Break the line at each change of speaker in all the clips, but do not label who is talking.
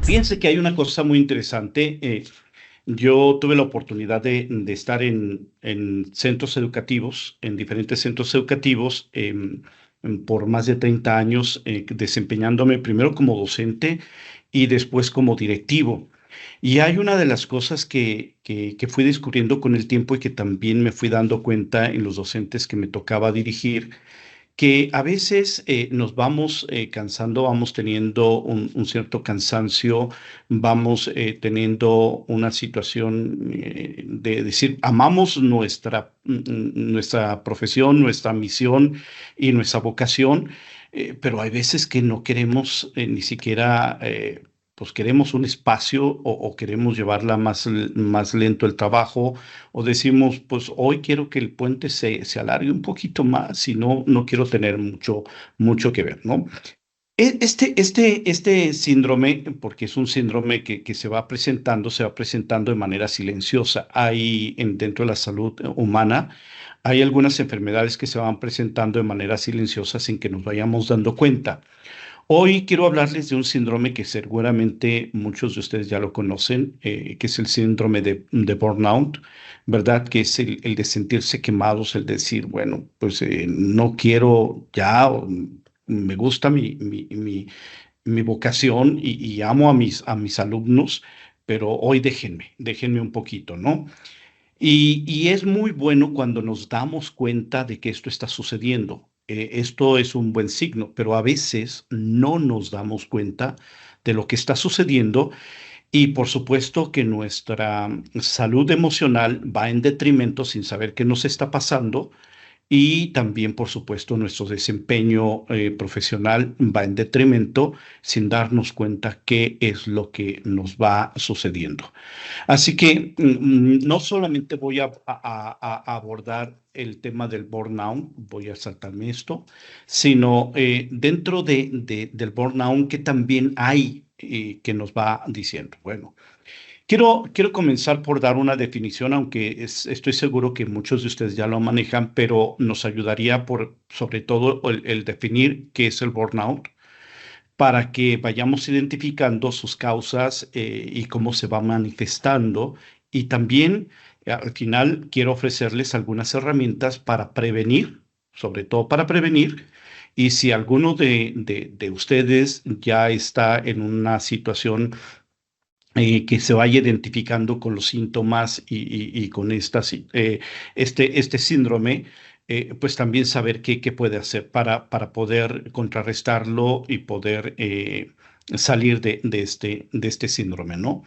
Fíjense que hay una cosa muy interesante. Yo tuve la oportunidad de estar en centros educativos, en diferentes centros educativos, por más de 30 años, desempeñándome primero como docente y después como directivo. Y hay una de las cosas que fui descubriendo con el tiempo y que también me fui dando cuenta en los docentes que me tocaba dirigir, que a veces nos vamos cansando, vamos teniendo un cierto cansancio, vamos teniendo una situación de decir, amamos nuestra profesión, nuestra misión y nuestra vocación, pero hay veces que no queremos ni siquiera, pues queremos un espacio o queremos llevarla más lento el trabajo o decimos, pues hoy quiero que el puente se alargue un poquito más y no quiero tener mucho que ver, ¿no? Este síndrome, porque es un síndrome que se va presentando de manera silenciosa. Dentro de la salud humana, hay algunas enfermedades que se van presentando de manera silenciosa sin que nos vayamos dando cuenta. Hoy quiero hablarles de un síndrome que seguramente muchos de ustedes ya lo conocen, que es el síndrome de burnout, ¿verdad? Que es el de sentirse quemados, el decir, bueno, pues no quiero ya, me gusta mi vocación y amo a mis alumnos, pero hoy déjenme un poquito, ¿no? Y es muy bueno cuando nos damos cuenta de que esto está sucediendo. Esto es un buen signo, pero a veces no nos damos cuenta de lo que está sucediendo y por supuesto que nuestra salud emocional va en detrimento sin saber qué nos está pasando y también, por supuesto, nuestro desempeño profesional va en detrimento sin darnos cuenta qué es lo que nos va sucediendo. Así que no solamente voy a abordar el tema del burnout, voy a saltarme esto, sino dentro del burnout que también hay que nos va diciendo. Bueno, quiero comenzar por dar una definición, aunque estoy seguro que muchos de ustedes ya lo manejan, pero nos ayudaría sobre todo el definir qué es el burnout para que vayamos identificando sus causas y cómo se va manifestando. Y también, al final, quiero ofrecerles algunas herramientas para prevenir, sobre todo para prevenir. Y si alguno de ustedes ya está en una situación que se vaya identificando con los síntomas y con este síndrome, pues también saber qué puede hacer para poder contrarrestarlo y poder salir de este síndrome, ¿no?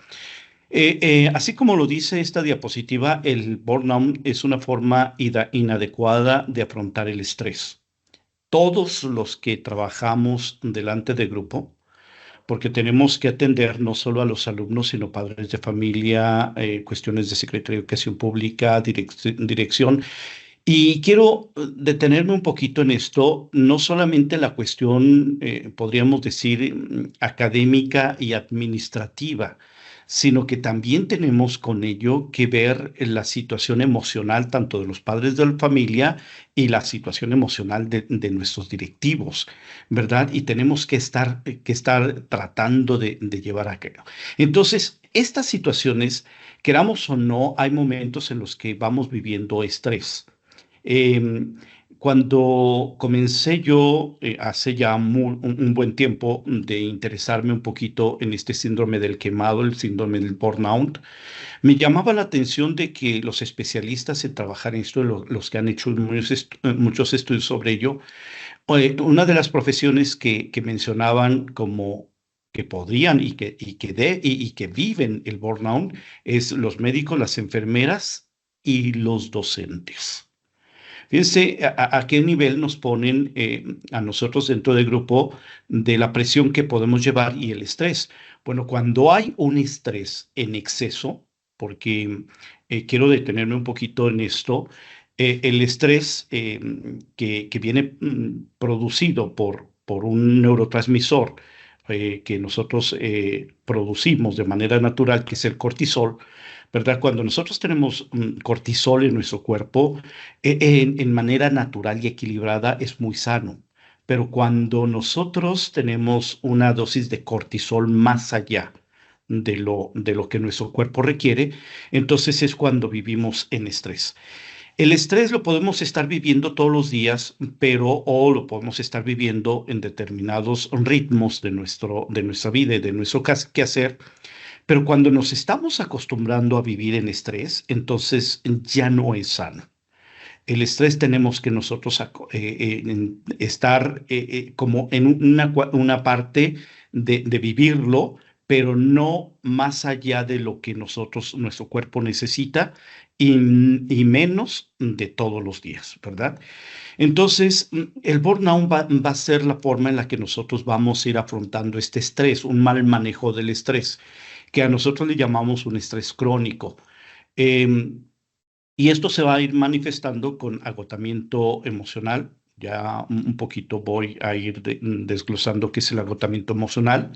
Así como lo dice esta diapositiva, el burnout es una forma inadecuada de afrontar el estrés. Todos los que trabajamos delante de grupo, porque tenemos que atender no solo a los alumnos, sino padres de familia, cuestiones de Secretaría de Educación Pública, dirección. Y quiero detenerme un poquito en esto, no solamente la cuestión, podríamos decir, académica y administrativa, sino que también tenemos con ello que ver la situación emocional tanto de los padres de la familia y la situación emocional de nuestros directivos, ¿verdad? Y tenemos que estar tratando de llevar a cabo. Entonces, estas situaciones, queramos o no, hay momentos en los que vamos viviendo estrés. Em, Cuando comencé yo, hace ya un buen tiempo, de interesarme un poquito en este síndrome del quemado, el síndrome del burnout, me llamaba la atención de que los especialistas en trabajar en esto, los que han hecho muchos estudios sobre ello, una de las profesiones que mencionaban como que podrían y que viven el burnout es los médicos, las enfermeras y los docentes. Fíjense a qué nivel nos ponen a nosotros dentro del grupo de la presión que podemos llevar y el estrés. Bueno, cuando hay un estrés en exceso, porque quiero detenerme un poquito en esto, el estrés que viene producido por un neurotransmisor que nosotros producimos de manera natural, que es el cortisol, ¿verdad? Cuando nosotros tenemos cortisol en nuestro cuerpo, en manera natural y equilibrada es muy sano. Pero cuando nosotros tenemos una dosis de cortisol más allá, de lo que nuestro cuerpo requiere, entonces es cuando vivimos en estrés. El estrés lo podemos estar viviendo todos los días, pero o lo podemos estar viviendo en determinados ritmos de nuestra vida y de nuestro quehacer, pero cuando nos estamos acostumbrando a vivir en estrés, entonces ya no es sano. El estrés tenemos que nosotros estar como en una parte de vivirlo, pero no más allá de lo que nuestro cuerpo necesita y, y menos de todos los días, ¿verdad? Entonces, el burnout va a ser la forma en la que nosotros vamos a ir afrontando este estrés, un mal manejo del estrés, que a nosotros le llamamos un estrés crónico. Em, y esto se va a ir manifestando con agotamiento emocional. Ya un poquito voy a ir desglosando qué es el agotamiento emocional.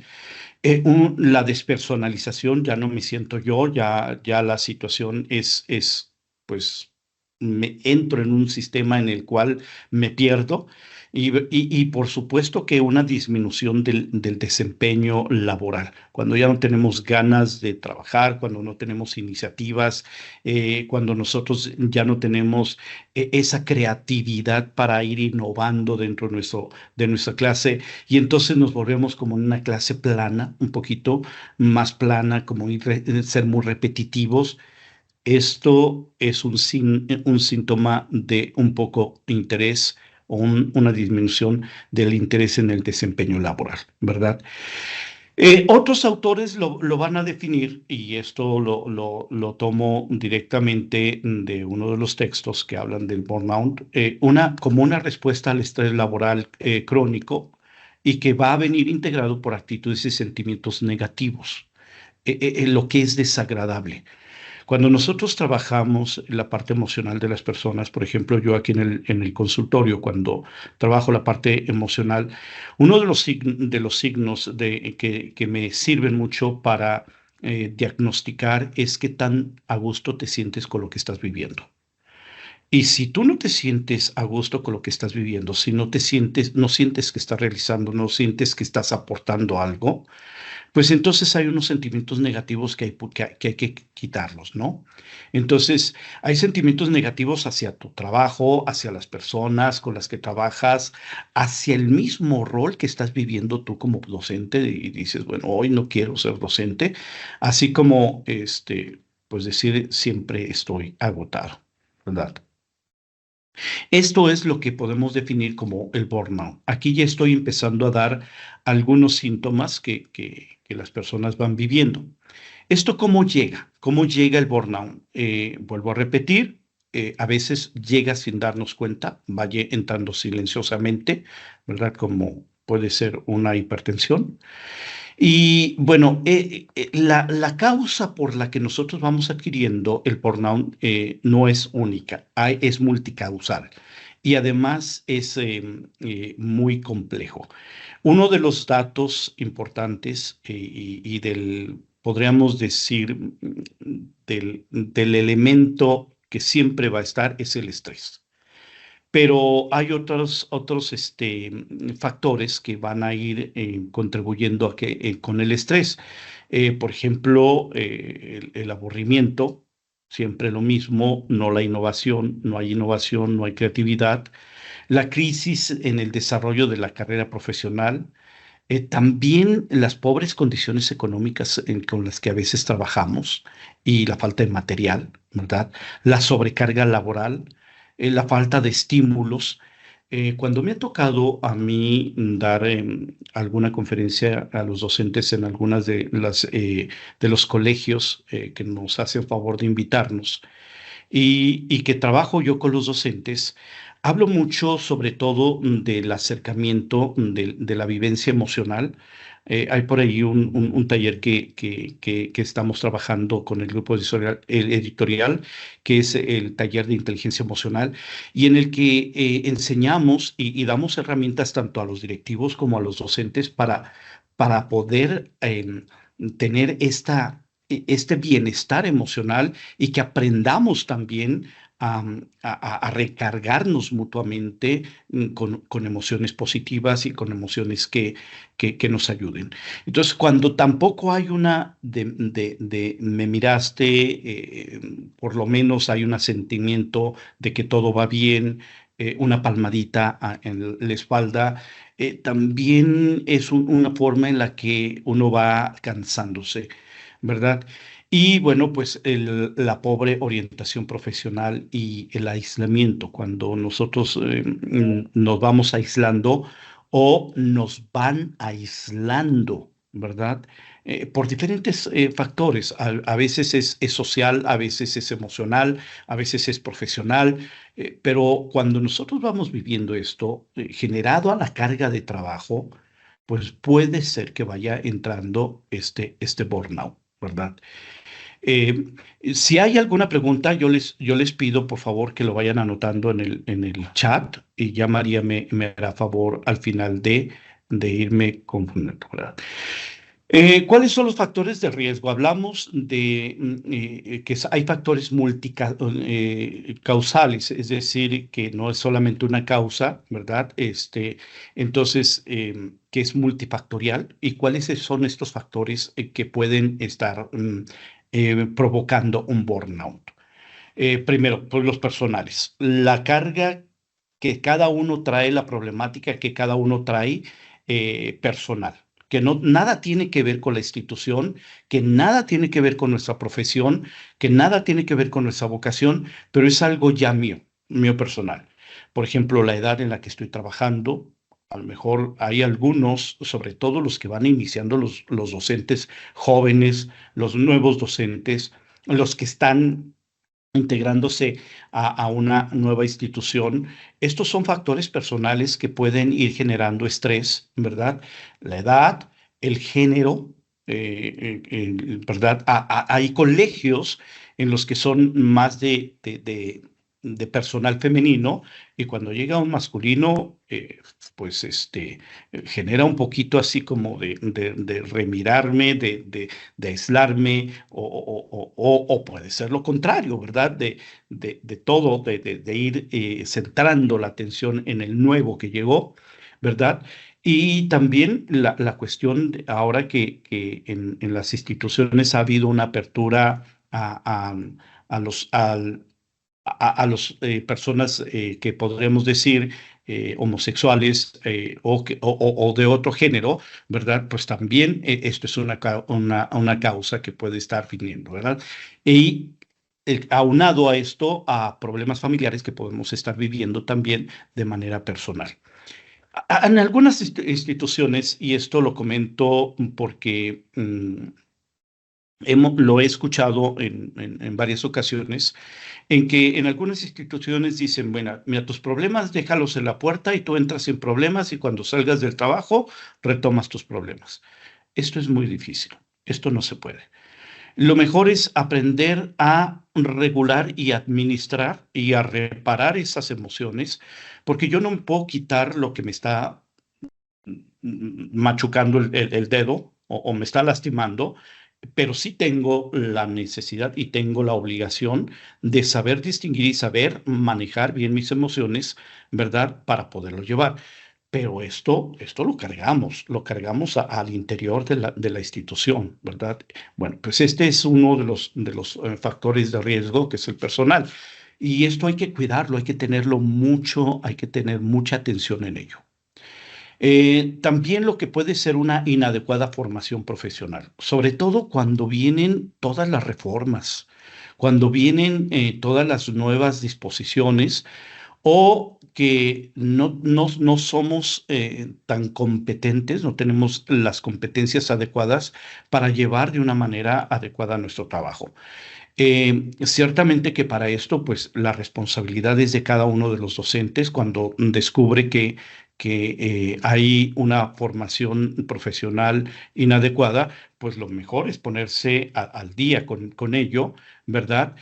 La despersonalización, ya no me siento yo, ya la situación pues, me entro en un sistema en el cual me pierdo y por supuesto que una disminución del desempeño laboral, cuando ya no tenemos ganas de trabajar, cuando no tenemos iniciativas, cuando nosotros ya no tenemos esa creatividad para ir innovando dentro de nuestra clase y entonces nos volvemos como en una clase plana, un poquito más plana, como ser muy repetitivos. Esto es un síntoma de un poco interés o una disminución del interés en el desempeño laboral, ¿verdad? Otros autores lo van a definir, y esto lo tomo directamente de uno de los textos que hablan del burnout, como una respuesta al estrés laboral crónico y que va a venir integrado por actitudes y sentimientos negativos, lo que es desagradable. Cuando nosotros trabajamos la parte emocional de las personas, por ejemplo, yo aquí en el consultorio, cuando trabajo la parte emocional, uno de los signos que me sirven mucho para diagnosticar es qué tan a gusto te sientes con lo que estás viviendo. Y si tú no te sientes a gusto con lo que estás viviendo, si no sientes que estás realizando, no sientes que estás aportando algo, pues entonces hay unos sentimientos negativos que hay que quitarlos, ¿no? Entonces, hay sentimientos negativos hacia tu trabajo, hacia las personas con las que trabajas, hacia el mismo rol que estás viviendo tú como docente y dices, bueno, hoy no quiero ser docente, así como, pues decir, siempre estoy agotado, ¿verdad? Esto es lo que podemos definir como el burnout. Aquí ya estoy empezando a dar algunos síntomas que las personas van viviendo. ¿Esto cómo llega? ¿Cómo llega el burnout? Vuelvo a repetir, a veces llega sin darnos cuenta, vaya entrando silenciosamente, ¿verdad? Como puede ser una hipertensión. Y bueno, la causa por la que nosotros vamos adquiriendo el burnout no es única, es multicausal y además es muy complejo. Uno de los datos importantes y podríamos decir, del elemento que siempre va a estar es el estrés. Pero hay otros factores que van a ir contribuyendo a que con el estrés. Por ejemplo, el aburrimiento, siempre lo mismo, no la innovación, no hay creatividad. La crisis en el desarrollo de la carrera profesional, también las pobres condiciones económicas con las que a veces trabajamos y la falta de material, ¿verdad? La sobrecarga laboral, la falta de estímulos. Cuando me ha tocado a mí dar alguna conferencia a los docentes en algunas de los colegios que nos hacen favor de invitarnos, y que trabajo yo con los docentes, hablo mucho sobre todo del acercamiento, de la vivencia emocional. Hay por ahí un taller que estamos trabajando con el grupo editorial, que es el taller de inteligencia emocional, y en el que enseñamos y damos herramientas tanto a los directivos como a los docentes para poder tener este bienestar emocional y que aprendamos también a recargarnos mutuamente con emociones positivas y con emociones que nos ayuden. Entonces, cuando tampoco hay una de me miraste, por lo menos hay un asentimiento de que todo va bien, una palmadita en la espalda, también es una forma en la que uno va cansándose, ¿verdad? Y bueno, pues la pobre orientación profesional y el aislamiento, cuando nosotros nos vamos aislando o nos van aislando, ¿verdad? Por diferentes factores. A veces es social, a veces es emocional, a veces es profesional, pero cuando nosotros vamos viviendo esto, generado a la carga de trabajo, pues puede ser que vaya entrando este burnout, ¿verdad? Eh, si hay alguna pregunta, yo les pido por favor que lo vayan anotando en el chat y ya María me hará favor al final de irme confundiendo, ¿verdad? ¿Cuáles son los factores de riesgo? Hablamos de que hay factores multicausales, es decir, que no es solamente una causa, ¿verdad? Entonces, que es multifactorial. ¿Y cuáles son estos factores que pueden estar provocando un burnout? Primero, pues los personales. La carga que cada uno trae, la problemática que cada uno trae personal, que no, nada tiene que ver con la institución, que nada tiene que ver con nuestra profesión, que nada tiene que ver con nuestra vocación, pero es algo ya mío personal. Por ejemplo, la edad en la que estoy trabajando. A lo mejor hay algunos, sobre todo los que van iniciando, los docentes jóvenes, los nuevos docentes, los que están integrándose a una nueva institución. Estos son factores personales que pueden ir generando estrés, ¿verdad? La edad, el género, ¿verdad? Hay colegios en los que son más de personal femenino y cuando llega un masculino, pues genera un poquito así como de remirarme, de aislarme o puede ser lo contrario, ¿verdad? De todo, de ir centrando la atención en el nuevo que llegó, ¿verdad? Y también la cuestión ahora que en las instituciones ha habido una apertura a los, a los personas que podremos decir homosexuales o de otro género, ¿verdad? Pues también esto es una causa que puede estar viniendo, ¿verdad? Y aunado a esto, a problemas familiares que podemos estar viviendo también de manera personal. En algunas instituciones, y esto lo comento porque lo he escuchado en varias ocasiones, en que en algunas instituciones dicen, bueno, mira, tus problemas déjalos en la puerta y tú entras sin problemas y cuando salgas del trabajo retomas tus problemas. Esto es muy difícil, esto no se puede. Lo mejor es aprender a regular y administrar y a reparar esas emociones, porque yo no me puedo quitar lo que me está machucando el dedo o me está lastimando, pero sí tengo la necesidad y tengo la obligación de saber distinguir y saber manejar bien mis emociones, ¿verdad? Para poderlo llevar. Pero esto lo cargamos al interior de la institución, ¿verdad? Bueno, pues este es uno de los factores de riesgo, que es el personal. Y esto hay que cuidarlo, hay que tenerlo mucho, hay que tener mucha atención en ello. También lo que puede ser una inadecuada formación profesional, sobre todo cuando vienen todas las reformas, cuando vienen todas las nuevas disposiciones o que no somos tan competentes, no tenemos las competencias adecuadas para llevar de una manera adecuada nuestro trabajo. Ciertamente que para esto, pues la responsabilidad es de cada uno de los docentes cuando descubre que hay una formación profesional inadecuada, pues lo mejor es ponerse al día con ello, ¿verdad?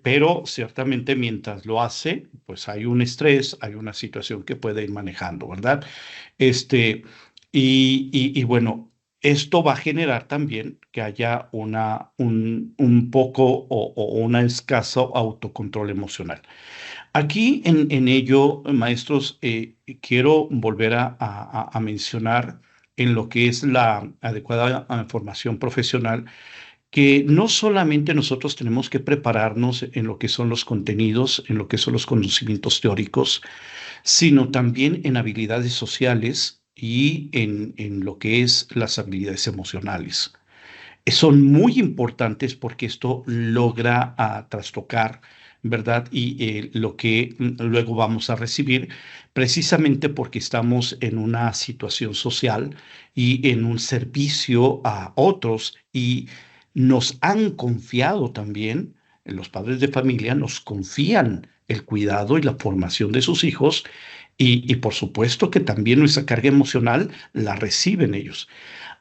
Pero ciertamente mientras lo hace, pues hay un estrés, hay una situación que puede ir manejando, ¿verdad? Este, y bueno. Esto va a generar también que haya un poco o una escaso autocontrol emocional. Aquí en ello, maestros, quiero volver a mencionar en lo que es la adecuada formación profesional, que no solamente nosotros tenemos que prepararnos en lo que son los contenidos, en lo que son los conocimientos teóricos, sino también en habilidades sociales y en lo que es las habilidades emocionales. Son muy importantes porque esto logra trastocar, ¿verdad? Y lo que luego vamos a recibir, precisamente porque estamos en una situación social y en un servicio a otros y nos han confiado también, los padres de familia nos confían el cuidado y la formación de sus hijos y por supuesto que también nuestra carga emocional la reciben ellos.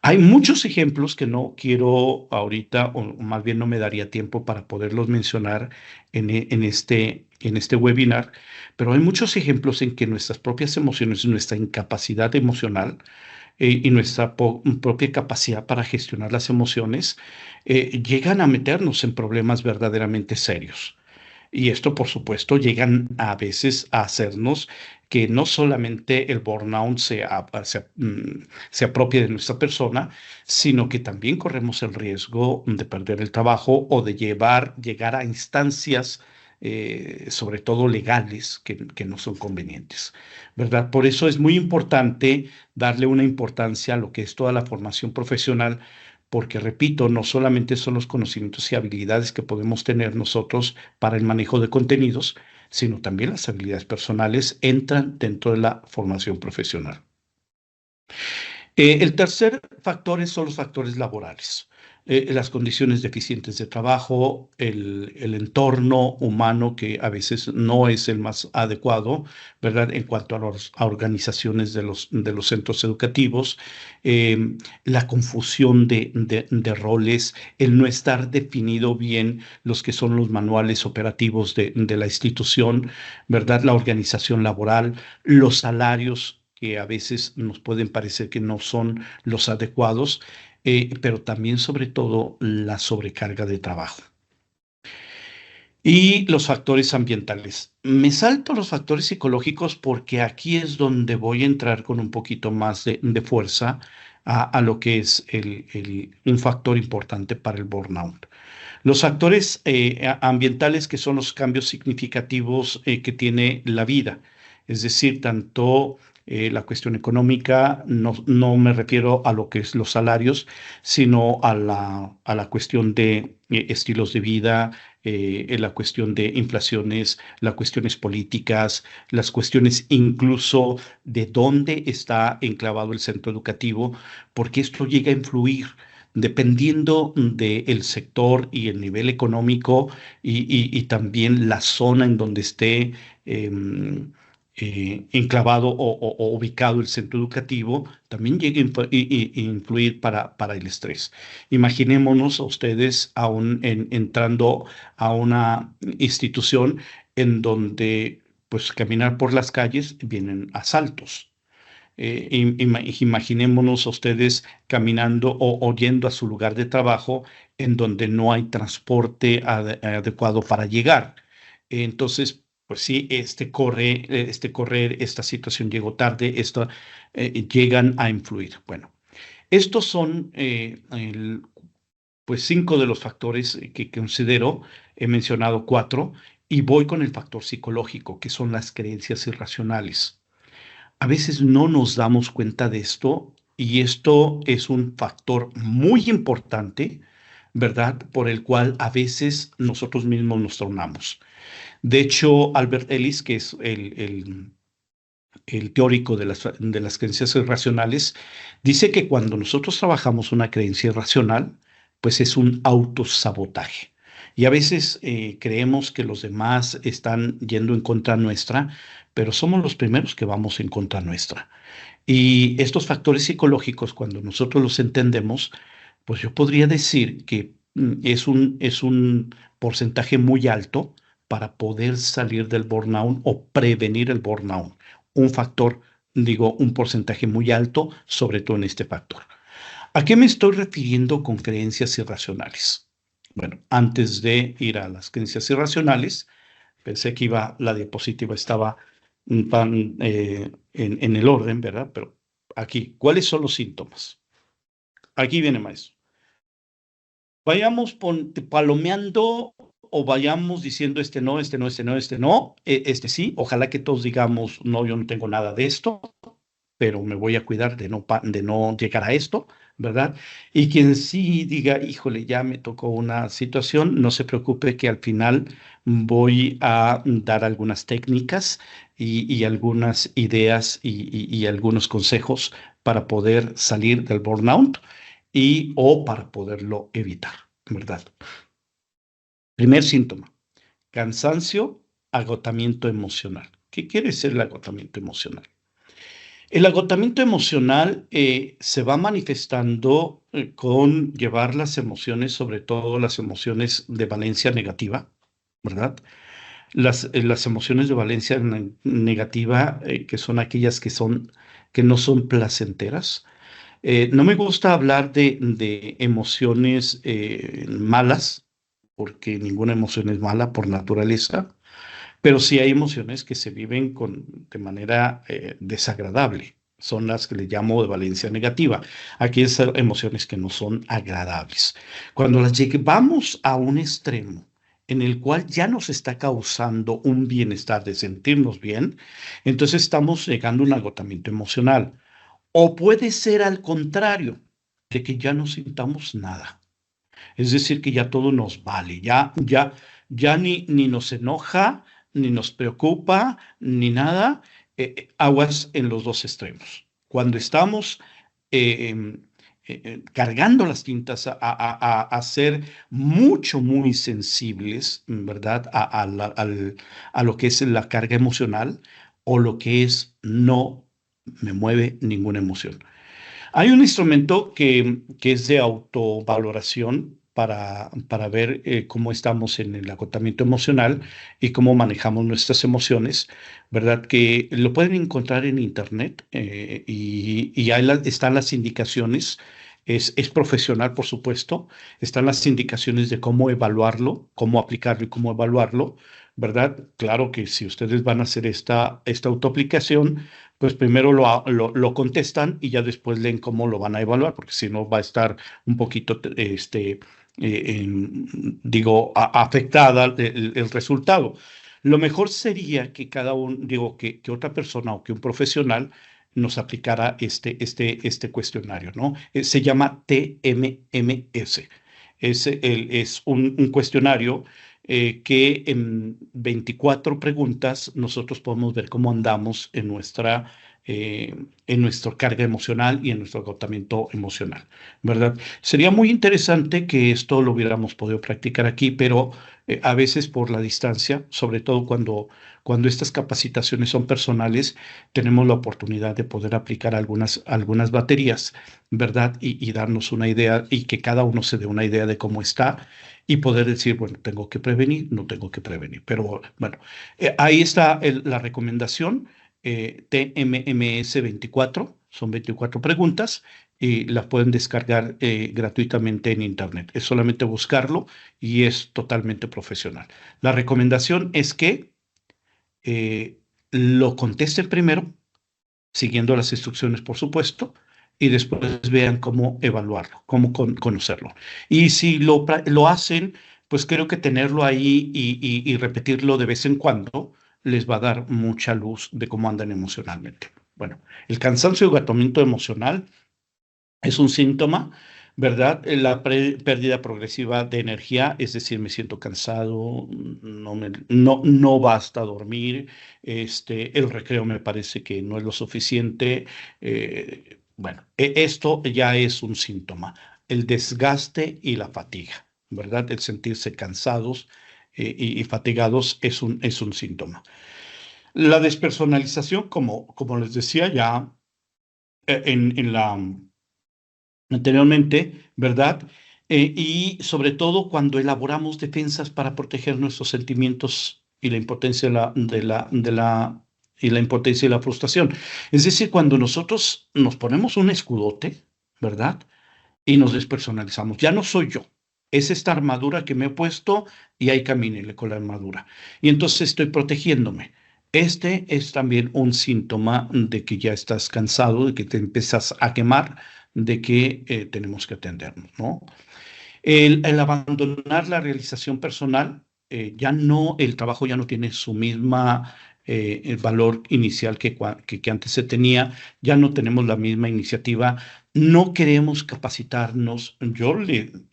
Hay muchos ejemplos que no quiero ahorita, o más bien no me daría tiempo para poderlos mencionar en este webinar, pero hay muchos ejemplos en que nuestras propias emociones, nuestra incapacidad emocional y nuestra propia capacidad para gestionar las emociones llegan a meternos en problemas verdaderamente serios. Y esto, por supuesto, llegan a veces a hacernos que no solamente el burnout se apropie de nuestra persona, sino que también corremos el riesgo de perder el trabajo o de llegar a instancias, sobre todo legales, que no son convenientes, ¿verdad? Por eso es muy importante darle una importancia a lo que es toda la formación profesional, porque, repito, no solamente son los conocimientos y habilidades que podemos tener nosotros para el manejo de contenidos, sino también las habilidades personales entran dentro de la formación profesional. El tercer factor son los factores laborales. Las condiciones deficientes de trabajo, el entorno humano que a veces no es el más adecuado, ¿verdad? En cuanto a organizaciones de los centros educativos, la confusión de roles, el no estar definido bien los que son los manuales operativos de la institución, ¿verdad? La organización laboral, los salarios que a veces nos pueden parecer que no son los adecuados, pero también sobre todo la sobrecarga de trabajo. Y los factores ambientales. Me salto los factores psicológicos porque aquí es donde voy a entrar con un poquito más de fuerza a lo que es un factor importante para el burnout. Los factores ambientales, que son los cambios significativos que tiene la vida, es decir, tanto la cuestión económica, no me refiero a lo que es los salarios, sino a la cuestión de estilos de vida, la cuestión de inflaciones, las cuestiones políticas, las cuestiones incluso de dónde está enclavado el centro educativo, porque esto llega a influir dependiendo del sector y el nivel económico y también la zona en donde esté enclavado o ubicado el centro educativo, también llega a influir para el estrés. Imaginémonos a ustedes entrando a una institución en donde, pues, caminar por las calles vienen asaltos. Imaginémonos a ustedes caminando o yendo a su lugar de trabajo en donde no hay transporte adecuado para llegar. Entonces, pues sí, este correr, esta situación llegó tarde, llegan a influir. Bueno, estos son pues 5 de los factores que considero. He mencionado 4 y voy con el factor psicológico, que son las creencias irracionales. A veces no nos damos cuenta de esto y esto es un factor muy importante, ¿verdad? Por el cual a veces nosotros mismos nos tornamos. De hecho, Albert Ellis, que es el teórico de las creencias irracionales, dice que cuando nosotros trabajamos una creencia irracional, pues es un autosabotaje. Y a veces creemos que los demás están yendo en contra nuestra, pero somos los primeros que vamos en contra nuestra. Y estos factores psicológicos, cuando nosotros los entendemos, pues yo podría decir que es un porcentaje muy alto para poder salir del burnout o prevenir el burnout. Un factor, digo, un porcentaje muy alto, sobre todo en este factor. ¿A qué me estoy refiriendo con creencias irracionales? Bueno, antes de ir a las creencias irracionales, pensé que la diapositiva estaba en el orden, ¿verdad? Pero aquí, ¿cuáles son los síntomas? Aquí viene, maestro. Vayamos palomeando o vayamos diciendo este no, este no, este no, este no, este sí. Ojalá que todos digamos, no, yo no tengo nada de esto, pero me voy a cuidar de no llegar a esto, ¿verdad? Y quien sí diga, híjole, ya me tocó una situación, no se preocupe que al final voy a dar algunas técnicas y algunas ideas y algunos consejos para poder salir del burnout y o para poderlo evitar, ¿verdad? Primer síntoma, cansancio, agotamiento emocional. ¿Qué quiere decir el agotamiento emocional? El agotamiento emocional se va manifestando con llevar las emociones, sobre todo las emociones de valencia negativa, ¿verdad? Las emociones de valencia negativa, que son aquellas que no son placenteras. No me gusta hablar de emociones malas, porque ninguna emoción es mala por naturaleza, pero sí hay emociones que se viven de manera desagradable. Son las que le llamo de valencia negativa. Aquí son emociones que no son agradables. Cuando las llevamos a un extremo en el cual ya nos está causando un bienestar de sentirnos bien, entonces estamos llegando a un agotamiento emocional. O puede ser al contrario, de que ya no sintamos nada. Es decir, que ya todo nos vale, ya ni nos enoja, ni nos preocupa, ni nada. Aguas en los dos extremos. Cuando estamos eh, cargando las tintas a ser muy sensibles, ¿verdad? A lo que es la carga emocional o lo que es no me mueve ninguna emoción. Hay un instrumento que es de autovaloración para ver cómo estamos en el agotamiento emocional y cómo manejamos nuestras emociones, ¿verdad? Que lo pueden encontrar en internet y ahí están las indicaciones. Es profesional, por supuesto. Están las indicaciones de cómo evaluarlo, cómo aplicarlo y cómo evaluarlo, ¿verdad? Claro que si ustedes van a hacer esta autoaplicación, pues primero lo contestan y ya después leen cómo lo van a evaluar, porque si no va a estar un poquito, digo, afectada el resultado. Lo mejor sería que cada uno, digo, que otra persona o que un profesional nos aplicara este cuestionario, ¿no? Se llama TMMS. Es un cuestionario que en 24 preguntas nosotros podemos ver cómo andamos en nuestra carga emocional y en nuestro agotamiento emocional, ¿verdad? Sería muy interesante que esto lo hubiéramos podido practicar aquí, pero a veces por la distancia, sobre todo cuando estas capacitaciones son personales, tenemos la oportunidad de poder aplicar algunas baterías, ¿verdad? Y darnos una idea y que cada uno se dé una idea de cómo está y poder decir, bueno, tengo que prevenir, no tengo que prevenir. Pero bueno, ahí está la recomendación, TMMS 24, son 24 preguntas y las pueden descargar gratuitamente en Internet. Es solamente buscarlo y es totalmente profesional. La recomendación es que lo contesten primero, siguiendo las instrucciones, por supuesto, y después vean cómo evaluarlo, cómo conocerlo. Y si lo hacen, pues creo que tenerlo ahí y repetirlo de vez en cuando les va a dar mucha luz de cómo andan emocionalmente. Bueno, el cansancio y agotamiento emocional es un síntoma, ¿verdad? Pérdida progresiva de energía, es decir, me siento cansado, no basta dormir, el recreo me parece que no es lo suficiente. Bueno, esto ya es un síntoma, el desgaste y la fatiga, ¿verdad? El sentirse cansados y fatigados es un síntoma. La despersonalización, como les decía ya en la anteriormente, ¿verdad? Y sobre todo cuando elaboramos defensas para proteger nuestros sentimientos y la impotencia y la impotencia y la frustración. Es decir, cuando nosotros nos ponemos un escudote, ¿verdad? y nos despersonalizamos. Ya no soy yo. Es esta armadura que me he puesto y ahí camínele con la armadura. Y entonces estoy protegiéndome. Este es también un síntoma de que ya estás cansado, de que te empiezas a quemar, de que tenemos que atendernos, ¿no? El abandonar la realización personal, ya no, el trabajo ya no tiene su misma el valor inicial que antes se tenía, ya no tenemos la misma iniciativa, no queremos capacitarnos.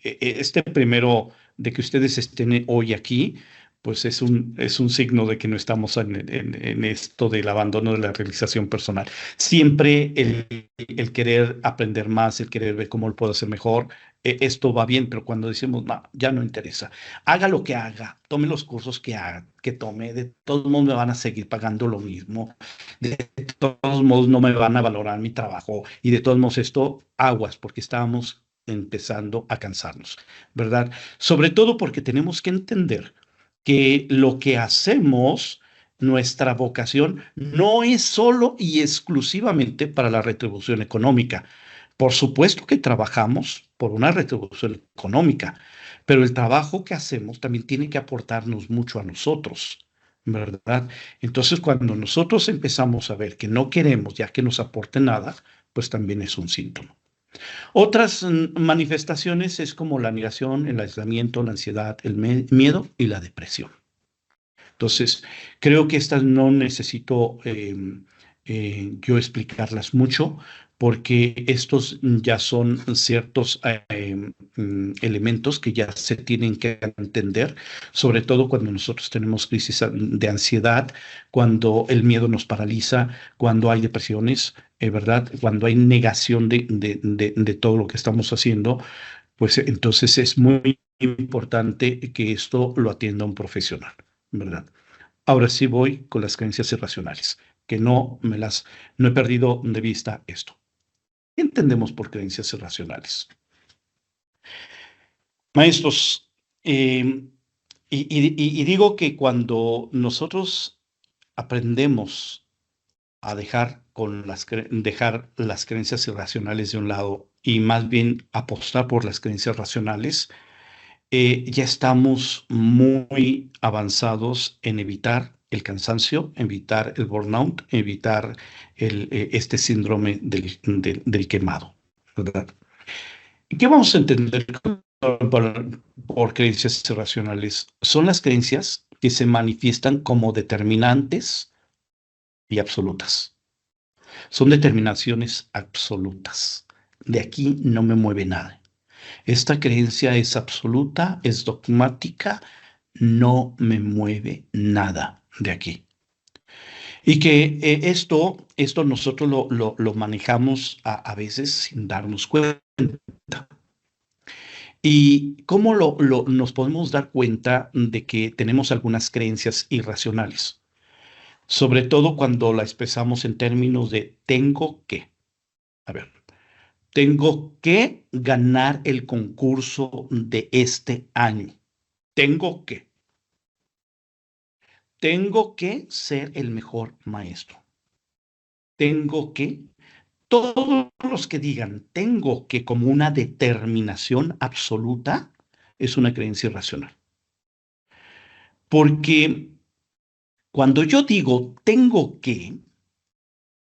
Este primero de que ustedes estén hoy aquí, pues es un signo de que no estamos en esto del abandono de la realización personal. Siempre el querer aprender más, el querer ver cómo lo puedo hacer mejor, esto va bien, pero cuando decimos, no, ya no interesa, haga lo que haga, tome los cursos que haga, que tome, de todos modos me van a seguir pagando lo mismo, de todos modos no me van a valorar mi trabajo y de todos modos esto, aguas, porque estábamos empezando a cansarnos, ¿verdad? Sobre todo porque tenemos que entender que lo que hacemos, nuestra vocación, no es solo y exclusivamente para la retribución económica. Por supuesto que trabajamos por una retribución económica, pero el trabajo que hacemos también tiene que aportarnos mucho a nosotros, ¿verdad? Entonces, cuando nosotros empezamos a ver que no queremos ya que nos aporte nada, pues también es un síntoma. Otras manifestaciones es como la negación, el aislamiento, la ansiedad, el miedo y la depresión. Entonces, creo que estas no necesito yo explicarlas mucho porque estos ya son ciertos elementos que ya se tienen que entender, sobre todo cuando nosotros tenemos crisis de ansiedad, cuando el miedo nos paraliza, cuando hay depresiones, ¿verdad? Cuando hay negación de todo lo que estamos haciendo, pues entonces es muy importante que esto lo atienda un profesional, ¿verdad? Ahora sí voy con las creencias irracionales, que no he perdido de vista esto. ¿Qué entendemos por creencias irracionales? Maestros, y digo que cuando nosotros aprendemos a dejar las creencias irracionales de un lado y más bien apostar por las creencias racionales, ya estamos muy avanzados en evitar el cansancio, evitar el burnout, evitar este síndrome del quemado, ¿verdad? ¿Y qué vamos a entender por creencias irracionales? Son las creencias que se manifiestan como determinantes y absolutas. Son determinaciones absolutas. De aquí no me mueve nada. Esta creencia es absoluta, es dogmática, no me mueve nada de aquí. Y que esto nosotros lo manejamos a veces sin darnos cuenta. ¿Y cómo nos podemos dar cuenta de que tenemos algunas creencias irracionales? Sobre todo cuando la expresamos en términos de tengo que. A ver, tengo que ganar el concurso de este año. Tengo que. Tengo que ser el mejor maestro. Tengo que. Todos los que digan tengo que como una determinación absoluta es una creencia irracional. Porque cuando yo digo tengo que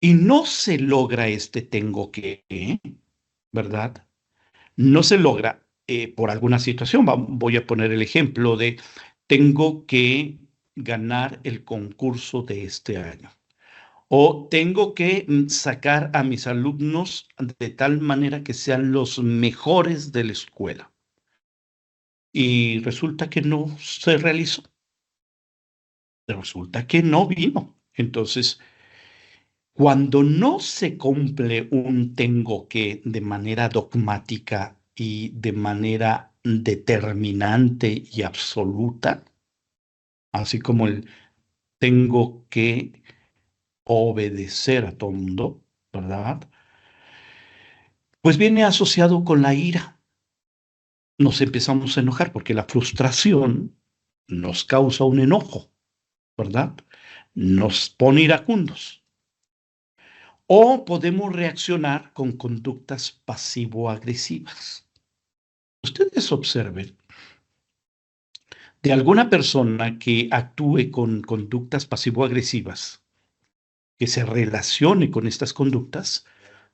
y no se logra este tengo que, ¿verdad? No se logra por alguna situación. Voy a poner el ejemplo de tengo que ganar el concurso de este año. O tengo que sacar a mis alumnos de tal manera que sean los mejores de la escuela. Y resulta que no se realizó. Resulta que no vino. Entonces, cuando no se cumple un tengo que de manera dogmática y de manera determinante y absoluta, así como el tengo que obedecer a todo el mundo, ¿verdad? Pues viene asociado con la ira. Nos empezamos a enojar porque la frustración nos causa un enojo, ¿verdad? Nos pone iracundos. O podemos reaccionar con conductas pasivo-agresivas. Ustedes observen de alguna persona que actúe con conductas pasivo-agresivas, que se relacione con estas conductas,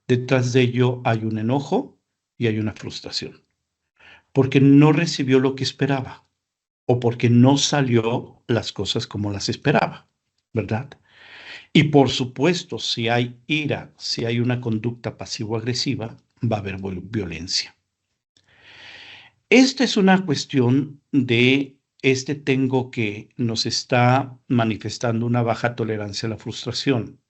detrás de ello hay un enojo y hay una frustración, porque no recibió lo que esperaba o porque no salió las cosas como las esperaba, ¿verdad? Y por supuesto, si hay ira, si hay una conducta pasivo-agresiva, va a haber violencia. Esta es una cuestión de este tengo que nos está manifestando una baja tolerancia a la frustración.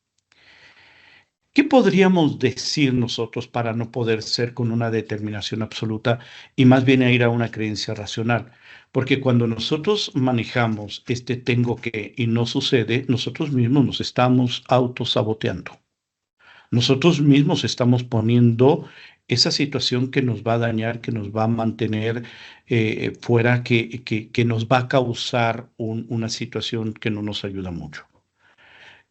¿Qué podríamos decir nosotros para no poder ser con una determinación absoluta y más bien a ir a una creencia racional? Porque cuando nosotros manejamos este tengo que y no sucede, nosotros mismos nos estamos autosaboteando. Nosotros mismos estamos poniendo esa situación que nos va a dañar, que nos va a mantener fuera, que nos va a causar una situación que no nos ayuda mucho.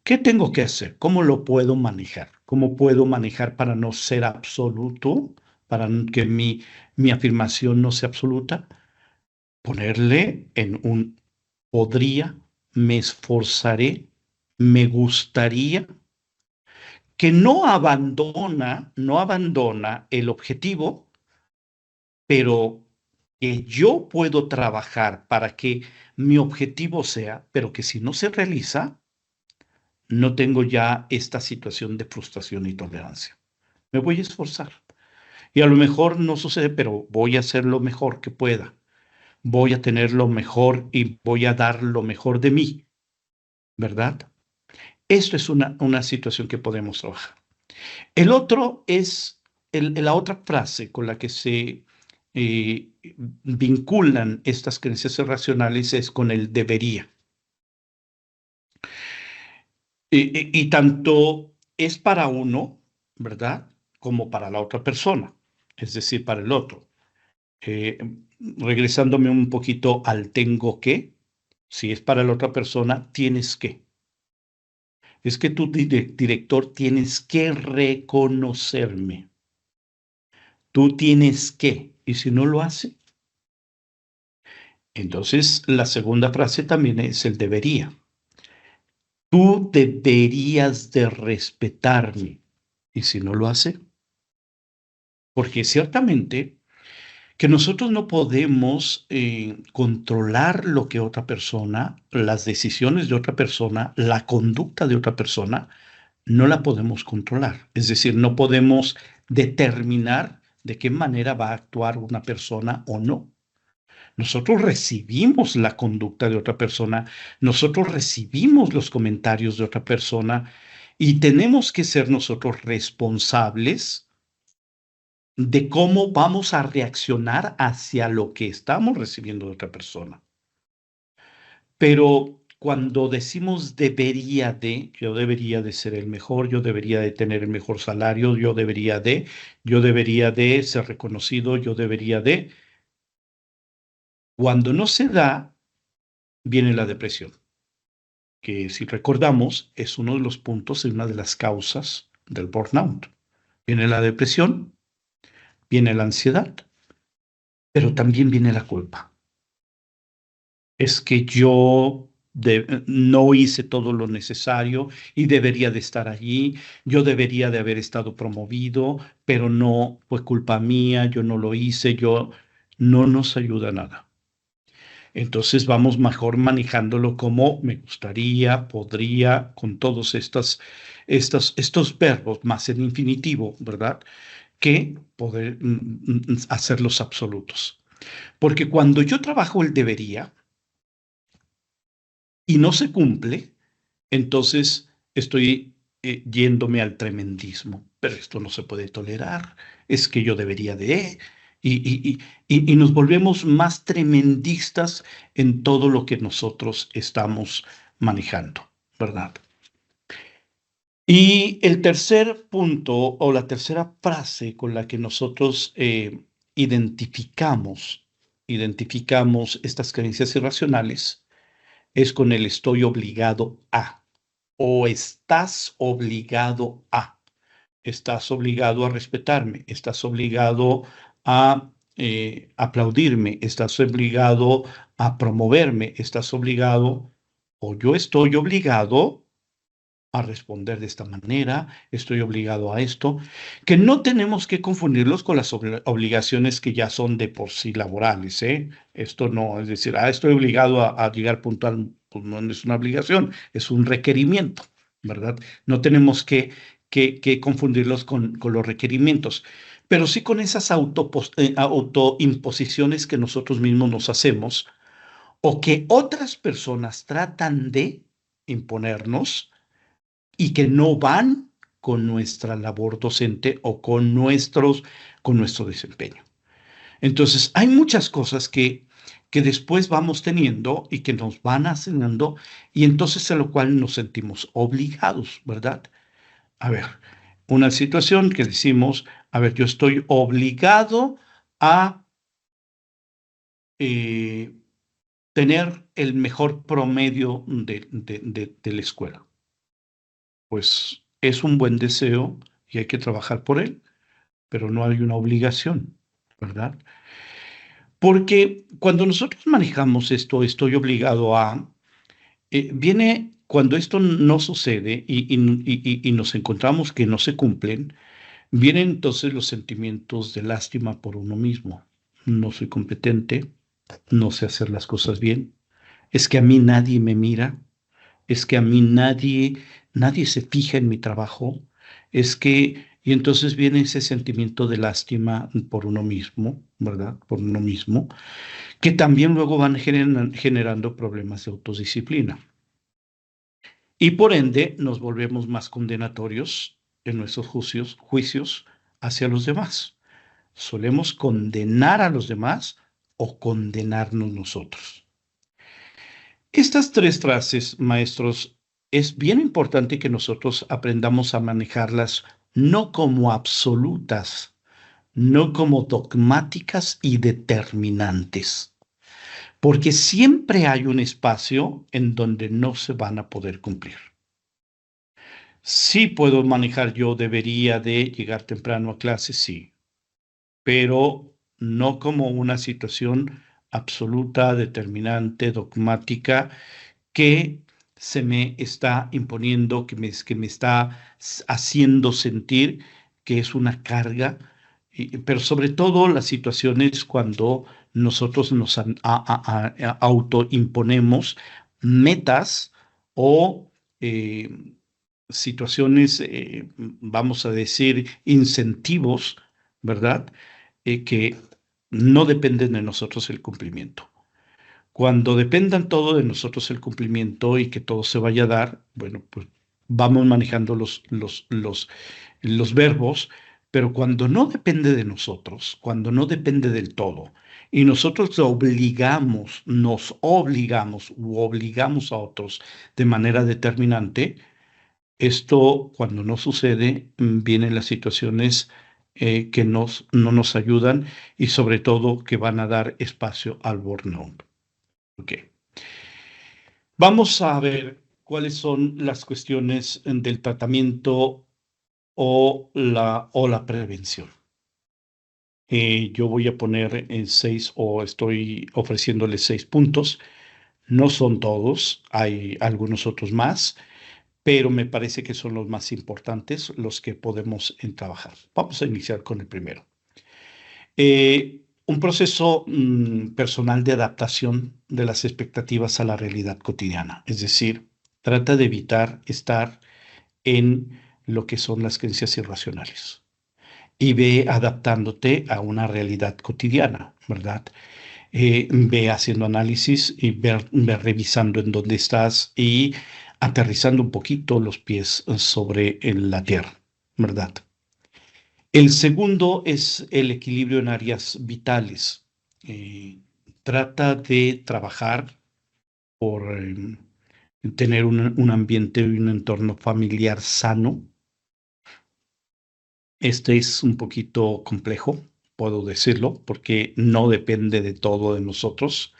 ¿Qué tengo que hacer? ¿Cómo lo puedo manejar? ¿Cómo puedo manejar para no ser absoluto? Para que mi afirmación no sea absoluta. Ponerle en un podría, me esforzaré, me gustaría, que no abandona el objetivo, pero que yo puedo trabajar para que mi objetivo sea, pero que si no se realiza, no tengo ya esta situación de frustración y tolerancia. Me voy a esforzar. Y a lo mejor no sucede, pero voy a hacer lo mejor que pueda. Voy a tener lo mejor y voy a dar lo mejor de mí, ¿verdad? Esto es una situación que podemos trabajar. El otro es la otra frase con la que se vinculan estas creencias irracionales es con el debería. Y tanto es para uno, ¿verdad? Como para la otra persona, es decir, para el otro. Eh, Regresándome un poquito al tengo que, si es para la otra persona, tienes que. Es que tú, director, tienes que reconocerme. Tú tienes que, y si no lo hace, entonces la segunda frase también es el debería. Tú deberías de respetarme, y si no lo hace, porque ciertamente que nosotros no podemos controlar lo que otra persona, las decisiones de otra persona, la conducta de otra persona, no la podemos controlar. Es decir, no podemos determinar de qué manera va a actuar una persona o no. Nosotros recibimos la conducta de otra persona, nosotros recibimos los comentarios de otra persona y tenemos que ser nosotros responsables de cómo vamos a reaccionar hacia lo que estamos recibiendo de otra persona. Pero cuando decimos yo debería de ser el mejor, yo debería de tener el mejor salario, yo debería de ser reconocido, cuando no se da, viene la depresión, que si recordamos es uno de los puntos, es una de las causas del burnout. Viene la depresión, viene la ansiedad, pero también viene la culpa. Es que yo no hice todo lo necesario y debería de estar allí, yo debería de haber estado promovido, pero no fue culpa mía, yo no lo hice, no nos ayuda nada. Entonces vamos mejor manejándolo como me gustaría, podría, con todos estos verbos más en infinitivo, ¿verdad? Que poder hacerlos absolutos. Porque cuando yo trabajo el debería, y no se cumple, entonces estoy yéndome al tremendismo. Pero esto no se puede tolerar, es que yo debería de, y nos volvemos más tremendistas en todo lo que nosotros estamos manejando, ¿verdad? Y el tercer punto o la tercera frase con la que nosotros identificamos estas creencias irracionales es con el estoy obligado a o estás obligado a. estás obligado a respetarme, estás obligado a aplaudirme, estás obligado a promoverme, estás obligado, o yo estoy obligado a responder de esta manera, estoy obligado a esto, que no tenemos que confundirlos con las obligaciones que ya son de por sí laborales, ¿eh? Esto no, es decir, estoy obligado a llegar puntual, pues no es una obligación, es un requerimiento, ¿verdad? No tenemos que confundirlos con los requerimientos, pero sí con esas autoimposiciones que nosotros mismos nos hacemos o que otras personas tratan de imponernos y que no van con nuestra labor docente o con nuestro desempeño. Entonces, hay muchas cosas que después vamos teniendo y que nos van asignando y entonces a lo cual nos sentimos obligados, ¿verdad? A ver, una situación que decimos, a ver, yo estoy obligado a eh, tener el mejor promedio de la escuela. Pues es un buen deseo y hay que trabajar por él, pero no hay una obligación, ¿verdad? Porque cuando nosotros manejamos esto, estoy obligado a, viene cuando esto no sucede y nos encontramos que no se cumplen, vienen entonces los sentimientos de lástima por uno mismo. No soy competente, no sé hacer las cosas bien, es que a mí nadie me mira, es que a mí nadie se fija en mi trabajo, y entonces viene ese sentimiento de lástima por uno mismo, ¿verdad? Por uno mismo, que también luego van generando problemas de autodisciplina. Y por ende nos volvemos más condenatorios en nuestros juicios hacia los demás. Solemos condenar a los demás o condenarnos nosotros. Estas tres frases, maestros, es bien importante que nosotros aprendamos a manejarlas no como absolutas, no como dogmáticas y determinantes, porque siempre hay un espacio en donde no se van a poder cumplir. Sí puedo manejar yo, debería de llegar temprano a clase, sí, pero no como una situación absoluta, determinante, dogmática, que se me está imponiendo, que me está haciendo sentir que es una carga, pero sobre todo las situaciones cuando nosotros nos autoimponemos metas o situaciones, vamos a decir, incentivos, ¿verdad? Que no dependen de nosotros el cumplimiento. Cuando dependan todo de nosotros el cumplimiento y que todo se vaya a dar, bueno, pues vamos manejando los verbos, pero cuando no depende de nosotros, cuando no depende del todo, y nosotros nos obligamos u obligamos a otros de manera determinante, esto cuando no sucede, vienen las situaciones que no nos ayudan y sobre todo que van a dar espacio al burnout. Ok. Vamos a ver cuáles son las cuestiones del tratamiento o la prevención. Yo voy a poner en 6 o estoy ofreciéndoles 6 puntos. No son todos, hay algunos otros más, pero me parece que son los más importantes, los que podemos trabajar. Vamos a iniciar con el primero. Un proceso personal de adaptación de las expectativas a la realidad cotidiana. Es decir, trata de evitar estar en lo que son las creencias irracionales y ve adaptándote a una realidad cotidiana, ¿verdad? Ve haciendo análisis y ve revisando en dónde estás y aterrizando un poquito los pies sobre la tierra, ¿verdad? El segundo es el equilibrio en áreas vitales. Trata de trabajar por tener un ambiente y un entorno familiar sano. Este es un poquito complejo, puedo decirlo, porque no depende de todo de nosotros.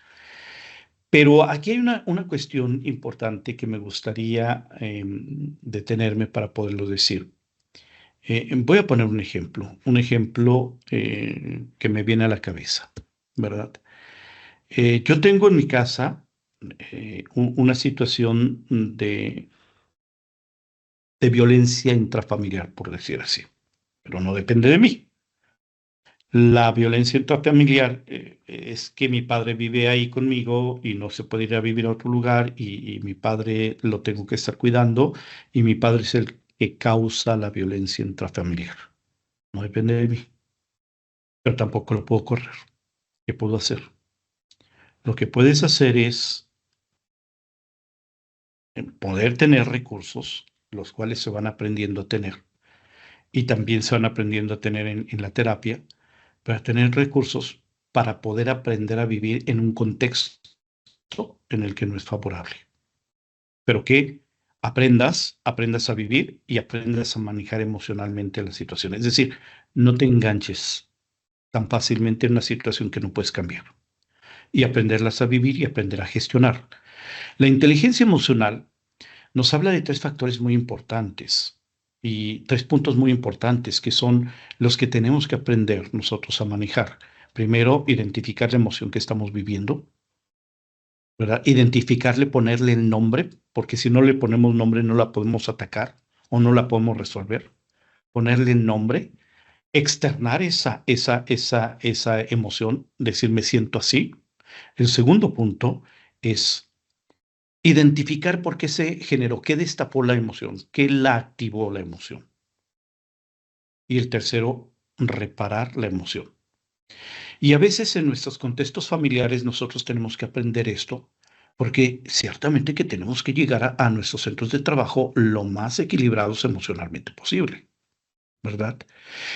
Pero aquí hay una cuestión importante que me gustaría detenerme para poderlo decir. Voy a poner un ejemplo que me viene a la cabeza, ¿verdad? Yo tengo en mi casa una situación de violencia intrafamiliar, por decir así, pero no depende de mí. La violencia intrafamiliar es que mi padre vive ahí conmigo y no se puede ir a vivir a otro lugar y mi padre lo tengo que estar cuidando y mi padre es el que causa la violencia intrafamiliar. No depende de mí, pero tampoco lo puedo correr. ¿Qué puedo hacer? Lo que puedes hacer es poder tener recursos, los cuales se van aprendiendo a tener y también se van aprendiendo a tener en la terapia, para tener recursos para poder aprender a vivir en un contexto en el que no es favorable, pero que aprendas a vivir y aprendas a manejar emocionalmente la situación. Es decir, no te enganches tan fácilmente en una situación que no puedes cambiar y aprenderlas a vivir y aprender a gestionar. La inteligencia emocional nos habla de tres factores muy importantes y tres puntos muy importantes que son los que tenemos que aprender nosotros a manejar. Primero, identificar la emoción que estamos viviendo, ¿verdad? Identificarle, ponerle el nombre, porque si no le ponemos nombre no la podemos atacar o no la podemos resolver. Ponerle el nombre, externar esa emoción, decir me siento así. El segundo punto es identificar por qué se generó, qué destapó la emoción, qué la activó la emoción. Y el tercero, reparar la emoción. Y a veces en nuestros contextos familiares nosotros tenemos que aprender esto, porque ciertamente que tenemos que llegar a nuestros centros de trabajo lo más equilibrados emocionalmente posible, ¿verdad?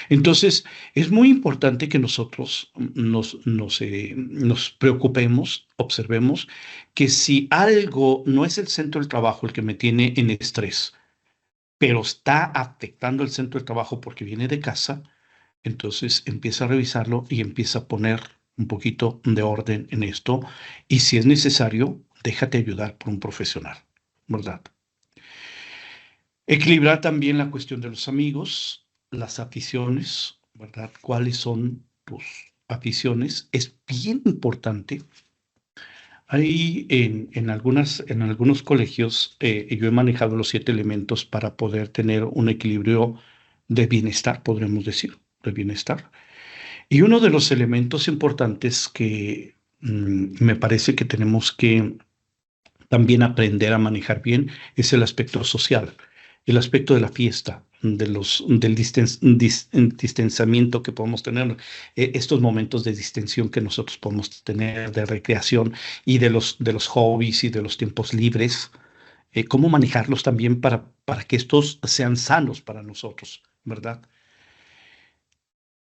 Entonces, es muy importante que nosotros nos preocupemos, observemos que si algo no es el centro del trabajo el que me tiene en estrés, pero está afectando el centro del trabajo porque viene de casa, entonces empieza a revisarlo y empieza a poner un poquito de orden en esto y si es necesario, déjate ayudar por un profesional, ¿verdad? Equilibrar también la cuestión de los amigos, las aficiones, ¿verdad? ¿Cuáles son tus aficiones? Es bien importante. Ahí en algunos colegios yo he manejado los 7 elementos para poder tener un equilibrio de bienestar, podríamos decir, de bienestar. Y uno de los elementos importantes que me parece que tenemos que también aprender a manejar bien es el aspecto social, el aspecto de la fiesta, del distanciamiento que podemos tener, estos momentos de distensión que nosotros podemos tener, de recreación y de los hobbies y de los tiempos libres, cómo manejarlos también para que estos sean sanos para nosotros, ¿verdad?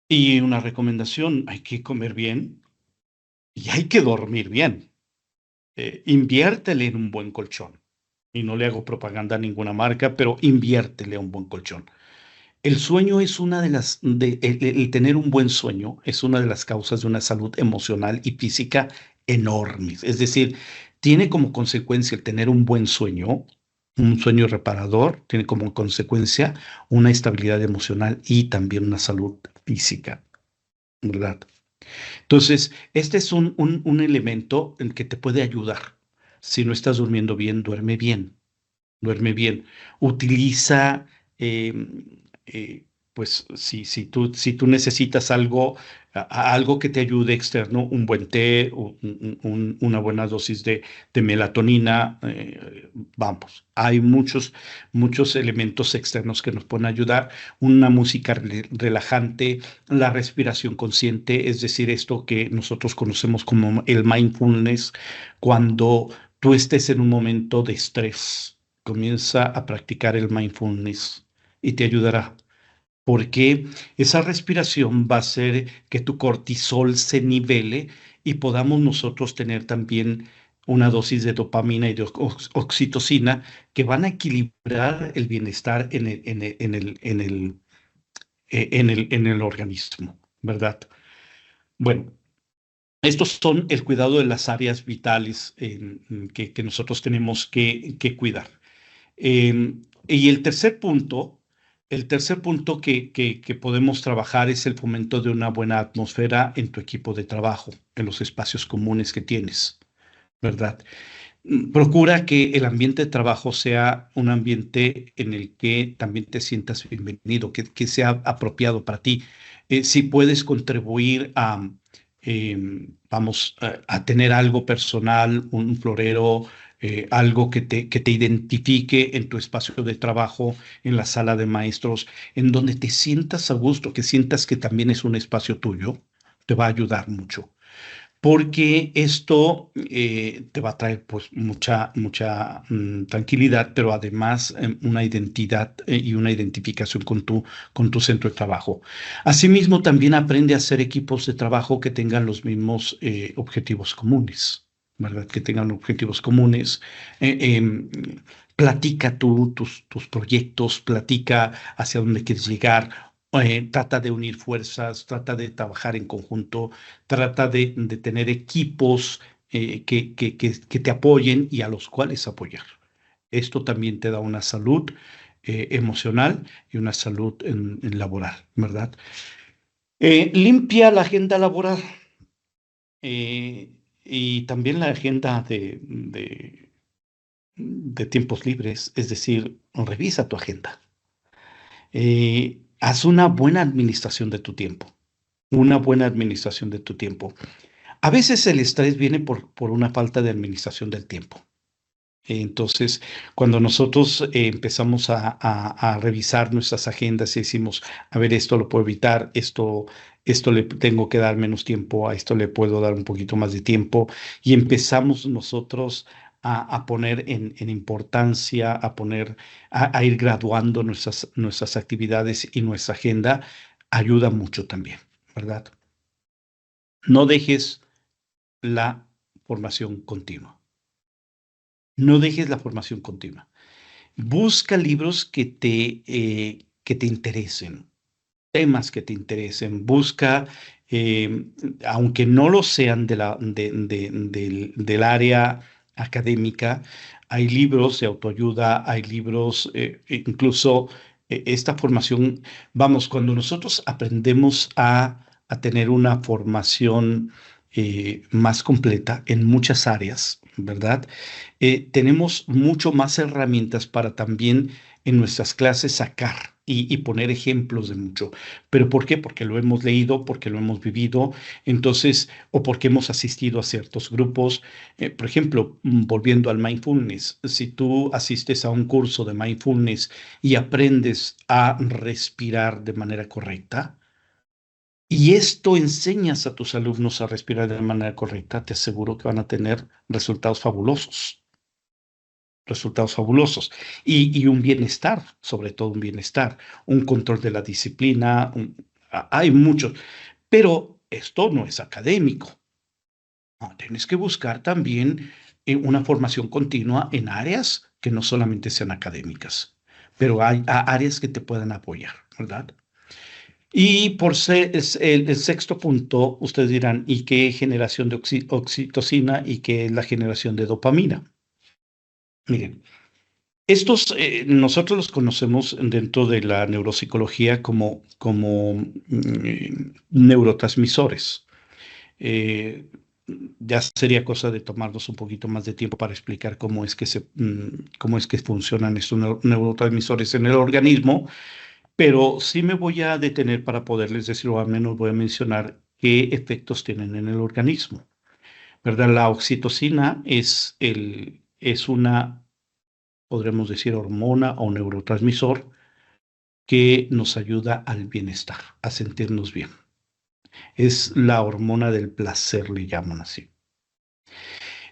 Y una recomendación, hay que comer bien y hay que dormir bien. Inviértele en un buen colchón. Y no le hago propaganda a ninguna marca, pero inviértele a un buen colchón. El sueño es una de el tener un buen sueño es una de las causas de una salud emocional y física enormes. Es decir, tiene como consecuencia el tener un sueño reparador, tiene como consecuencia una estabilidad emocional y también una salud física, ¿verdad? Entonces, este es un elemento en que te puede ayudar. Si no estás durmiendo bien, duerme bien, duerme bien. Utiliza, eh, pues, si tú necesitas algo, algo que te ayude externo, un buen té, una buena dosis de melatonina, vamos, hay muchos elementos externos que nos pueden ayudar. Una música relajante, la respiración consciente, es decir, esto que nosotros conocemos como el mindfulness, cuando tú estés en un momento de estrés, comienza a practicar el mindfulness y te ayudará, porque esa respiración va a hacer que tu cortisol se nivele y podamos nosotros tener también una dosis de dopamina y de oxitocina que van a equilibrar el bienestar en el organismo, ¿verdad? Bueno, estos son el cuidado de las áreas vitales que nosotros tenemos que cuidar. Y el tercer punto El tercer punto que podemos trabajar es el fomento de una buena atmósfera en tu equipo de trabajo, en los espacios comunes que tienes, ¿verdad? Procura que el ambiente de trabajo sea un ambiente en el que también te sientas bienvenido, que sea apropiado para ti. Si puedes contribuir vamos, a tener algo personal, un florero, algo que te identifique en tu espacio de trabajo, en la sala de maestros, en donde te sientas a gusto, que sientas que también es un espacio tuyo, te va a ayudar mucho porque esto te va a traer pues mucha tranquilidad, pero además una identidad y una identificación con tu centro de trabajo. Asimismo, también aprende a hacer equipos de trabajo que tengan los mismos objetivos comunes, ¿verdad? Que tengan objetivos comunes. Eh, em, Platica tus proyectos, platica hacia dónde quieres llegar. Trata de unir fuerzas, trata de trabajar en conjunto, trata de tener equipos que te apoyen y a los cuales apoyar. Esto también te da una salud emocional y una salud en laboral, ¿verdad? Limpia la agenda laboral eh, y también la agenda de tiempos libres, es decir, revisa tu agenda. Haz una buena administración de tu tiempo, una buena administración de tu tiempo. A veces el estrés viene por una falta de administración del tiempo. Entonces, cuando nosotros empezamos a revisar nuestras agendas y decimos, a ver, esto lo puedo evitar, esto le tengo que dar menos tiempo, a esto le puedo dar un poquito más de tiempo, y empezamos nosotros a poner en importancia, a ir graduando nuestras actividades y nuestra agenda, ayuda mucho también, ¿verdad? No dejes la formación continua. No dejes la formación continua. Busca libros que te interesen, temas que te interesen. Busca, eh, aunque no lo sean del área académica, hay libros de autoayuda, hay libros, incluso esta formación, vamos, cuando nosotros aprendemos a tener una formación más completa en muchas áreas, ¿verdad? Tenemos mucho más herramientas para también en nuestras clases sacar y poner ejemplos de mucho. ¿Pero por qué? Porque lo hemos leído, porque lo hemos vivido, entonces, o porque hemos asistido a ciertos grupos. Por ejemplo, volviendo al mindfulness, si tú asistes a un curso de mindfulness y aprendes a respirar de manera correcta, y esto enseñas a tus alumnos a respirar de manera correcta, te aseguro que van a tener resultados fabulosos y un bienestar, sobre todo un bienestar, un control de la disciplina, hay muchos, pero esto no es académico. No, tienes que buscar también una formación continua en áreas que no solamente sean académicas, pero hay áreas que te puedan apoyar, ¿verdad? Y por ser el sexto punto, ustedes dirán, ¿y qué generación de oxitocina y qué es la generación de dopamina? Miren, estos nosotros los conocemos dentro de la neuropsicología como neurotransmisores. Eh, ya sería cosa de tomarnos un poquito más de tiempo para explicar cómo es que funcionan estos neurotransmisores en el organismo, pero sí me voy a detener para poderles decir, o al menos voy a mencionar qué efectos tienen en el organismo, ¿verdad? La oxitocina es una, podremos decir, hormona o neurotransmisor que nos ayuda al bienestar, a sentirnos bien. Es la hormona del placer, le llaman así.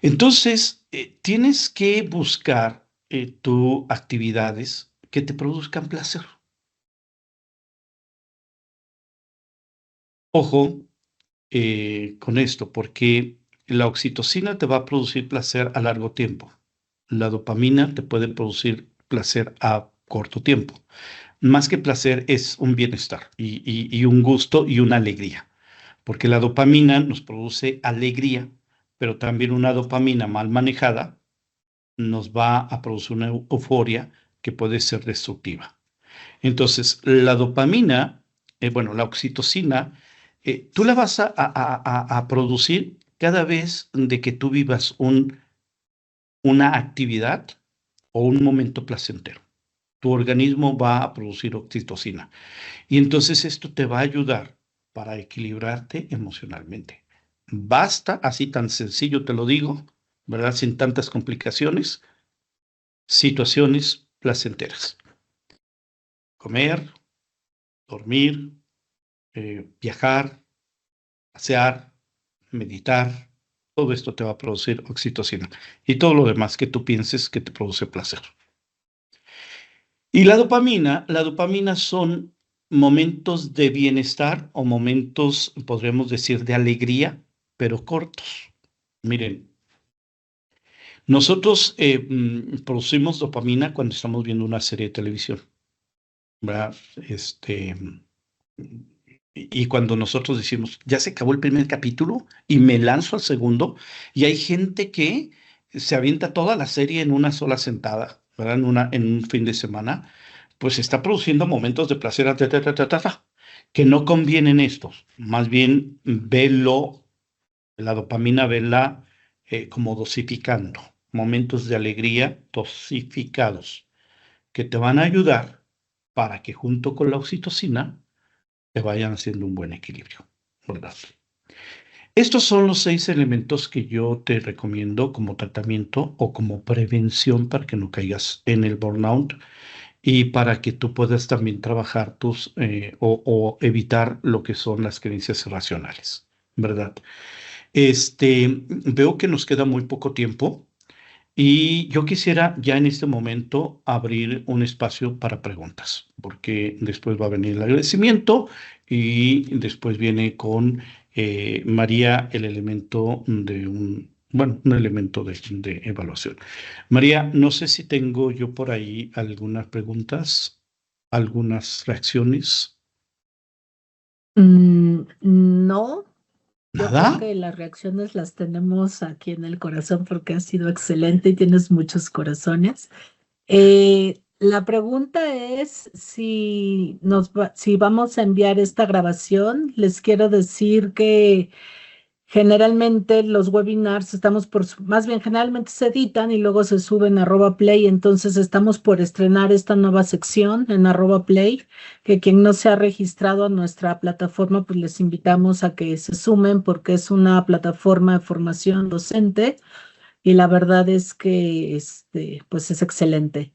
Entonces, tienes que buscar tú actividades que te produzcan placer. Ojo con esto, porque la oxitocina te va a producir placer a largo tiempo. La dopamina te puede producir placer a corto tiempo. Más que placer es un bienestar y un gusto y una alegría, porque la dopamina nos produce alegría, pero también una dopamina mal manejada nos va a producir una euforia que puede ser destructiva. Entonces, la dopamina, bueno, la oxitocina, tú la vas a producir cada vez de que tú vivas una actividad o un momento placentero. Tu organismo va a producir oxitocina. Y entonces esto te va a ayudar para equilibrarte emocionalmente. Basta, así tan sencillo te lo digo, ¿verdad? Sin tantas complicaciones, situaciones placenteras. Comer, dormir, viajar, pasear, meditar, todo esto te va a producir oxitocina y todo lo demás que tú pienses que te produce placer. Y la dopamina son momentos de bienestar o momentos, podríamos decir, de alegría, pero cortos. Miren, nosotros producimos dopamina cuando estamos viendo una serie de televisión, ¿verdad? Y cuando nosotros decimos, ya se acabó el primer capítulo y me lanzo al segundo, y hay gente que se avienta toda la serie en una sola sentada, ¿verdad? En un fin de semana, pues está produciendo momentos de placer, que no convienen estos. Más bien, velo, la dopamina, vela como dosificando, momentos de alegría dosificados, que te van a ayudar para que junto con la oxitocina, te vayan haciendo un buen equilibrio, ¿verdad? Estos son los 6 elementos que yo te recomiendo como tratamiento o como prevención para que no caigas en el burnout y para que tú puedas también trabajar o evitar lo que son las creencias irracionales, ¿verdad? Veo que nos queda muy poco tiempo. Y yo quisiera ya en este momento abrir un espacio para preguntas, porque después va a venir el agradecimiento y después viene con María el elemento un elemento de evaluación. María, no sé si tengo yo por ahí algunas preguntas, algunas reacciones.
No, yo creo
¿Nada?
que las reacciones las tenemos aquí en el corazón porque has sido excelente y tienes muchos corazones. La pregunta es si vamos a enviar esta grabación. Les quiero decir que generalmente los webinars más bien generalmente se editan y luego se suben a @play, entonces estamos por estrenar esta nueva sección en @play, que quien no se ha registrado a nuestra plataforma, pues les invitamos a que se sumen porque es una plataforma de formación docente y la verdad es que pues es excelente.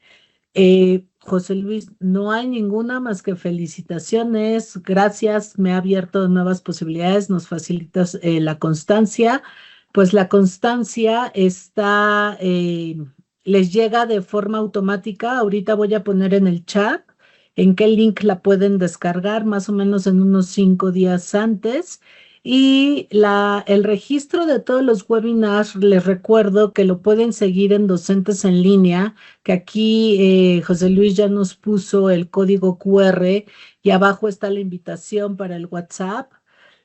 José Luis, no hay ninguna más que felicitaciones, gracias, me ha abierto nuevas posibilidades, nos facilitas la constancia, pues la constancia les llega de forma automática, ahorita voy a poner en el chat en qué link la pueden descargar, más o menos en unos 5 días antes. Y el registro de todos los webinars, les recuerdo que lo pueden seguir en Docentes en Línea, que aquí José Luis ya nos puso el código QR y abajo está la invitación para el WhatsApp.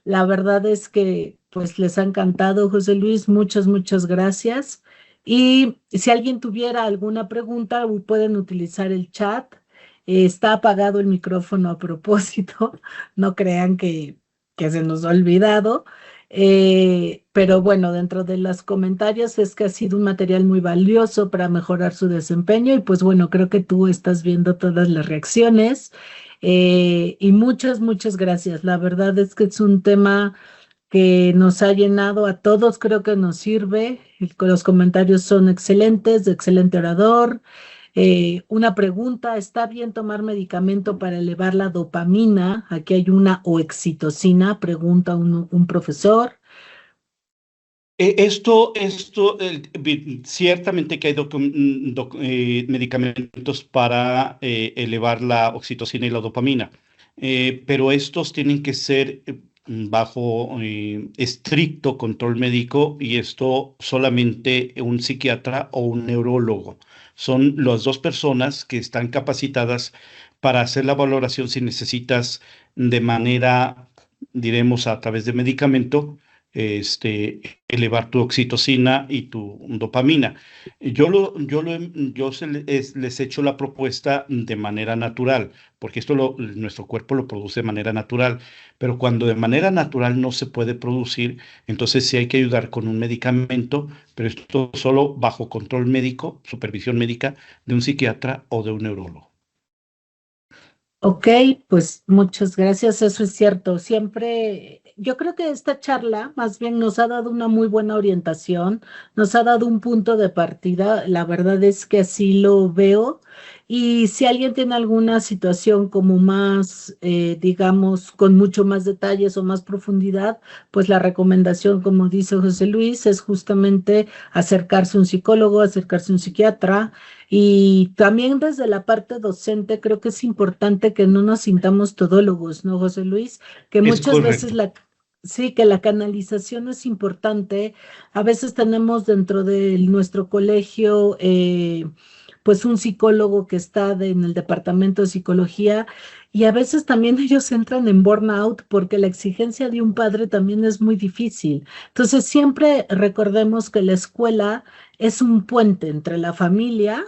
La verdad es que pues les ha encantado, José Luis, muchas, muchas gracias. Y si alguien tuviera alguna pregunta, pueden utilizar el chat. Está apagado el micrófono a propósito, no crean que se nos ha olvidado. Pero bueno, dentro de los comentarios es que ha sido un material muy valioso para mejorar su desempeño y pues bueno, creo que tú estás viendo todas las reacciones y muchas, muchas gracias. La verdad es que es un tema que nos ha llenado a todos, creo que nos sirve. Los comentarios son excelentes, de excelente orador. Una pregunta, ¿está bien tomar medicamento para elevar la dopamina? Aquí hay una oxitocina, pregunta un profesor.
Ciertamente que hay medicamentos para elevar la oxitocina y la dopamina, pero estos tienen que ser bajo estricto control médico y esto solamente un psiquiatra o un neurólogo. Son las dos personas que están capacitadas para hacer la valoración si necesitas de manera, diremos, a través de medicamento elevar tu oxitocina y tu dopamina. Les he hecho la propuesta de manera natural, porque nuestro cuerpo lo produce de manera natural, pero cuando de manera natural no se puede producir, entonces sí hay que ayudar con un medicamento, pero esto solo bajo control médico, supervisión médica de un psiquiatra o de un neurólogo.
Ok, pues muchas gracias, eso es cierto. Siempre, yo creo que esta charla más bien nos ha dado una muy buena orientación, nos ha dado un punto de partida, la verdad es que así lo veo. Y si alguien tiene alguna situación como más, digamos, con mucho más detalles o más profundidad, pues la recomendación, como dice José Luis, es justamente acercarse a un psicólogo, acercarse a un psiquiatra. Y también desde la parte docente creo que es importante que no nos sintamos todólogos, ¿no, José Luis? Que
Es
muchas veces
correcto.
sí, que la canalización es importante. A veces tenemos dentro de nuestro colegio, pues un psicólogo que está en el departamento de psicología y a veces también ellos entran en burnout porque la exigencia de un padre también es muy difícil. Entonces siempre recordemos que la escuela es un puente entre la familia.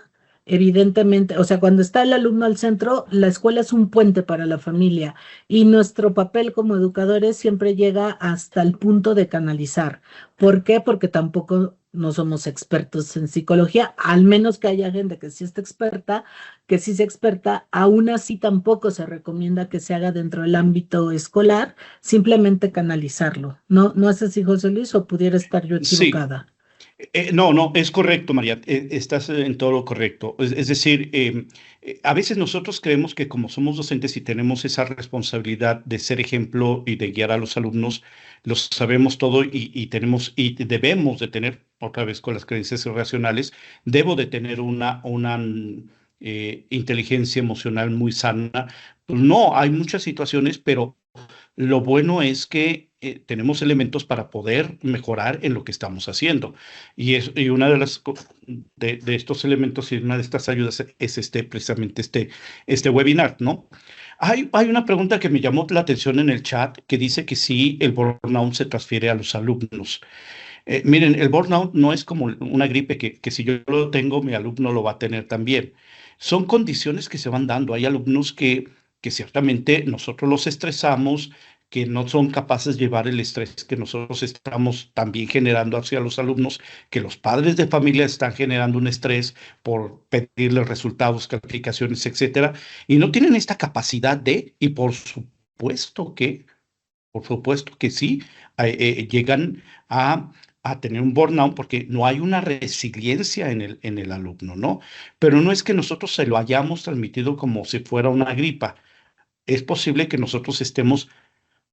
Evidentemente, o sea, cuando está el alumno al centro, la escuela es un puente para la familia y nuestro papel como educadores siempre llega hasta el punto de canalizar. ¿Por qué? Porque tampoco no somos expertos en psicología, al menos que haya gente que sí está experta, que sí sea experta, aún así tampoco se recomienda que se haga dentro del ámbito escolar, simplemente canalizarlo. ¿No, no es así, José Luis, o pudiera estar yo
Sí.
equivocada?
No, no, es correcto, María, estás en todo lo correcto. Es decir, a veces nosotros creemos que como somos docentes y tenemos esa responsabilidad de ser ejemplo y de guiar a los alumnos, lo sabemos todo y debemos de tener, otra vez con las creencias irracionales, debo de tener una inteligencia emocional muy sana. Pues no, hay muchas situaciones, pero lo bueno es que tenemos elementos para poder mejorar en lo que estamos haciendo. Y una de estos elementos y una de estas ayudas es precisamente este webinar, ¿no? Hay una pregunta que me llamó la atención en el chat que dice que sí, el burnout se transfiere a los alumnos. Miren, el burnout no es como una gripe que si yo lo tengo, mi alumno lo va a tener también. Son condiciones que se van dando. Hay alumnos que ciertamente nosotros los estresamos, que no son capaces de llevar el estrés que nosotros estamos también generando hacia los alumnos, que los padres de familia están generando un estrés por pedirles resultados, calificaciones, etcétera, y no tienen esta capacidad y por supuesto que sí, llegan a, a tener un burnout porque no hay una resiliencia en el alumno, ¿no? Pero no es que nosotros se lo hayamos transmitido como si fuera una gripa. Es posible que nosotros estemos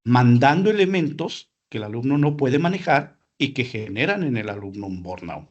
mandando elementos que el alumno no puede manejar y que generan en el alumno un burnout.